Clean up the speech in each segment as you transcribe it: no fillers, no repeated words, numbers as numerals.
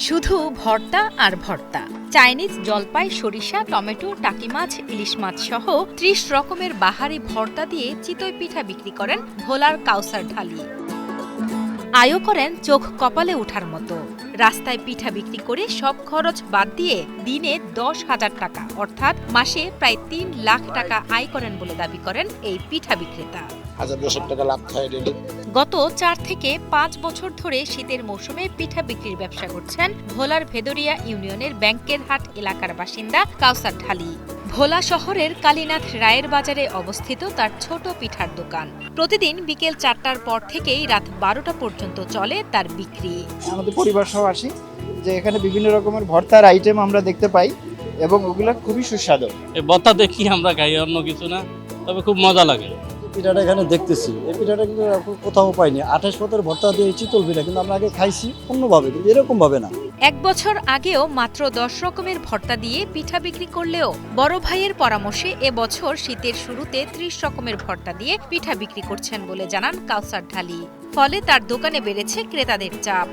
শুধু ভর্তা আর ভর্তা। চাইনিজ জলপাই, সরিষা, টমেটো, টাকি মাছ, ইলিশ মাছ সহ ৩০ রকমের বাহারি ভর্তা দিয়ে চিতই পিঠা বিক্রি করেন ভোলার কাউসার ঢালি। আয়ও করেন চোখ কপালে ওঠার মতো। রাস্তায় পিঠা বিক্রি করে সব খরচ বাদ দিয়ে দিনে ১০,০০০ টাকা অর্থাৎ মাসে প্রায় ৩ লাখ টাকা আয় করেন বলে দাবি করেন এই পিঠা বিক্রেতা। গত ৪ থেকে ৫ বছর ধরে শীতের মৌসুমে পিঠা বিক্রির ব্যবসা করছেন ভোলার ভেদরিয়া ইউনিয়নের ব্যাংকের হাট এলাকার বাসিন্দা কাউসার ঢালি। ভোলা শহরের কালীনাথ রায়ের বাজারে অবস্থিত তার ছোট পিঠার দোকান। প্রতিদিন বিকেল ৪টার পর থেকেই রাত ১২টা পর্যন্ত চলে তার বিক্রি। আমাদের পরিবার সহ আসি, যে এখানে বিভিন্ন রকমের ভর্তার আইটেম আমরা দেখতে পাই এবং ওগুলো খুবই সুস্বাদু। এই ভর্তা দেখি আমরা খাই, অন্য কিছু না, তবে খুব মজা লাগে। পিঠাটা এখানে দেখতেছি, এই পিঠাটা কিন্তু কোথাও পাইনি। ২৮ পদের ভর্তা দিয়ে চিতল পিঠা কিন্তু আমরা আগে খাইছি অন্যভাবে, কিন্তু এরকম ভাবে না। ১ বছর আগেও মাত্র ১০ রকমের ভর্তা দিয়ে পিঠা বিক্রি করলেও বড় ভাইয়ের পরামর্শে এবছর শীতের শুরুতে ৩০ রকমের ভর্তা দিয়ে পিঠা বিক্রি করছেন বলে জানান কাউসার ঢালি। ফলে তার দোকানে বেড়েছে ক্রেতাদের চাপ।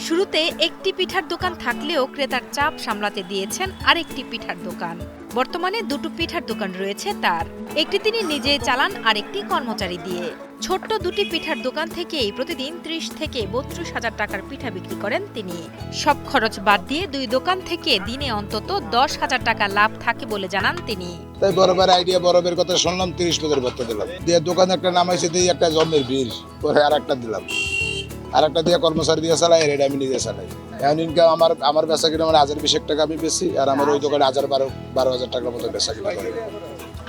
শুরুতে একটি পিঠার দোকান থাকলেও ক্রেতার চাপ সামলাতে দিয়েছেন আরেকটি পিঠার দোকান। বর্তমানে দুটো পিঠার দোকান রয়েছে তার। একটি তিনি নিজে চালান, আরেকটি কর্মচারী দিয়ে। ছোট্ট দুটি পিঠার দোকান থেকেই প্রতিদিন ৩০ থেকে ৩২,০০০ টাকার পিঠা বিক্রি করেন তিনি। সব খরচ বাদ দিয়ে দুই দোকান থেকে দিনে অন্তত ১০,০০০ টাকা লাভ থাকে বলে জানান তিনি। তাই বরফের আইডিয়া, বরফের কথা শুনলাম, ৩০ পদের ভর্তা দিলাম দিয়ে দোকান একটা নামাইছে দিয়ে একটা জন্মের ভিড় পরে আর একটা দিলাম, আর একটা দিয়ে কর্মচারী দিয়ে চালাই, এটা আমি নিজে চালাই। এখন ইনকাম আমার বেচা কিনা মানে ১,০২০ টাকা আমি বেশি, আর আমার ওই দোকানে ১,০১২,০০০ টাকার মতো বেচা কিনা করে,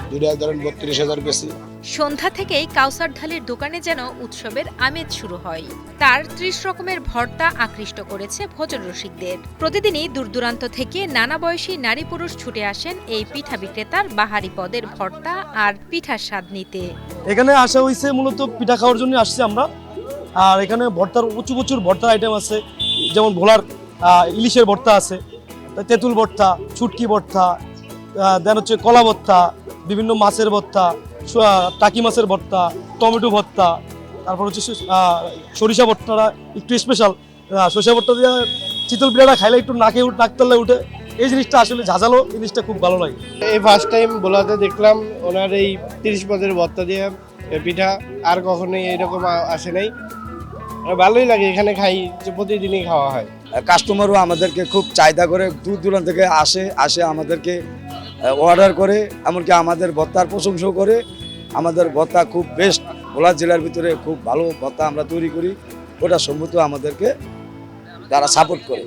দুইটা ধরেন ৩২,০০০ বেশি। সন্ধ্যা থেকেই কাউসার ঢালির দোকানে যেন উৎসবের আমেজ শুরু হয়। তার ৩০ রকমের ভর্তা আকৃষ্ট করেছে ভোজন রসিকদের। প্রতিদিনই দূরদূরান্ত থেকে নানা বয়সী নারী পুরুষ ছুটে আসেন এই পিঠা বিক্রেতার বাহারি পদের ভর্তা আর পিঠার স্বাদ নিতে। এখানে আসা হয়েছে মূলত পিঠা খাওয়ার জন্য আসছি আমরা। আর এখানে ভর্তার প্রচুর ভর্তার আইটেম আছে, যেমন ভোলার ইলিশের ভর্তা আছে, তেঁতুল ভর্তা, ছুটকি ভর্তা, দেন হচ্ছে কলা ভর্তা, বিভিন্ন মাছের ভর্তা, টাকি মাছের ভর্তা, টমেটো ভর্তা, তারপর হচ্ছে সরিষা ভর্তাটা একটু স্পেশাল। সরিষা ভর্তা দিয়ে চিতল পিঠাটা খাইলে একটু নাকতলায় উঠে, এই জিনিসটা আসলে ঝাঁঝালো, জিনিসটা খুব ভালো লাগে। এই ফার্স্ট টাইম ভোলাতে দেখলাম ওনার এই ৩০ পদের ভর্তা দিয়ে পিঠা, আর কখনোই এরকম আসে নাই। ভালোই লাগে, এখানে খাই, যে প্রতিদিনই খাওয়া হয়। কাস্টমারও আমাদেরকে খুব চাহিদা করে, দূর দূরান্ত থেকে আসে আমাদেরকে অর্ডার করে, এমনকি আমাদের ভর্তার প্রশংসাও করে। আমাদের ভর্তা খুব বেস্ট, ভোলা জেলার ভিতরে খুব ভালো ভর্তা আমরা তৈরি করি, ওটা সম্ভবত আমাদেরকে তারা সাপোর্ট করে।